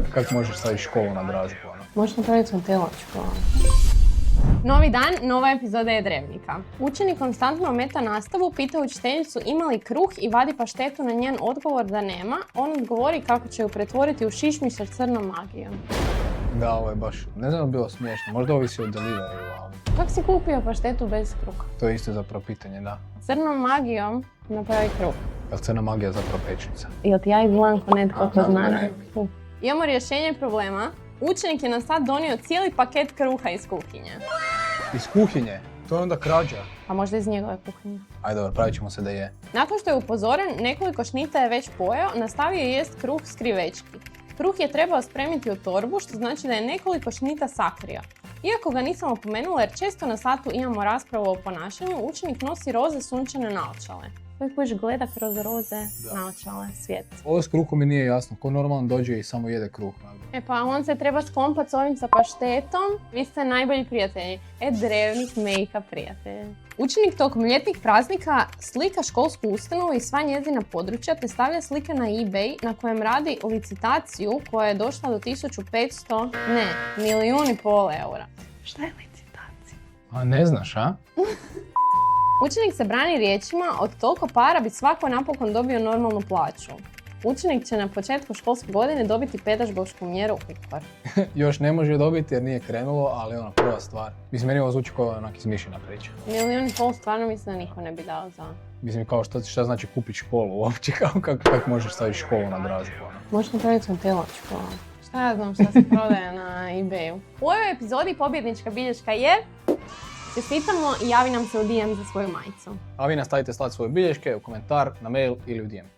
Kako možeš staviti školu na dražbu, ono? Možeš napraviti svetilačku. Novi dan, nova epizoda je Drevnika. Učenik konstantno ometa nastavu, pita učiteljicu ima li kruh i vadi paštetu na njen odgovor da nema. On odgovori kako će ju pretvoriti u šišmiša crnom magijom. Da, ovo je baš, ne znam, bilo smiješno. Možda ovisi od delivery, ali Kako si kupio paštetu bez kruha? to je isto zapravo pitanje, da. Crnom magijom napravi kruh. Jel crna magija zapravo pečnica? Jel ti ja izgledam ko netko ko zna? ne. Imamo rješenje problema. Učenik je na sat donio cijeli paket kruha iz kuhinje. Iz kuhinje? To je onda krađa. Pa možda iz njegove kuhinje. Ajde, dobro, pravit ćemo se da je. Nakon što je upozoren, nekoliko šnita je već pojeo, nastavio je jest kruh skrivečki. Kruh je trebao spremiti u torbu, što znači da je nekoliko šnita sakrio. Iako ga nisam opomenula jer često na satu imamo raspravu o ponašanju, učenik nosi roze sunčane naočale. Uvijek budeš gleda kroz roze naočale, svijet. Ovo s kruhom mi nije jasno. Ko normalno dođe i samo jede kruh? E pa on se treba skompat s ovim sa paštetom. Vi ste najbolji prijatelji. Drevnik Mejka prijatelj. Učenik tokom ljetnih praznika slika školsku ustanovu i sva njezina područja te stavlja slike na eBay na kojem radi licitaciju koja je došla do 1500, ne, 1,5 milijuna eura. Šta je licitacija? A ne znaš, a? Učenik se brani riječima, od toliko para bi svako napokon dobio normalnu plaću. Učenik će na početku školske godine dobiti pedagošku mjeru ukvar. Još ne može dobiti jer nije krenulo, ali ono, prva stvar. Mislim, meni ovo zvuči kao onak izmišljena priča. 1,5 milijuna stvarno mislim da niko ne bi dao za... Mislim, kao šta znači kupiti školu uopće, kako možeš staviti školu na dražbu, ono? Možeš napraviti svetilačku. Šta ja znam šta se prodaje na eBayu. U ovoj epizodi pobjednička bilješka je... Čestitamo i javi nam se u DM za svoju majicu. A vi nastavite slati svoje bilješke u komentar, na mail ili u DM.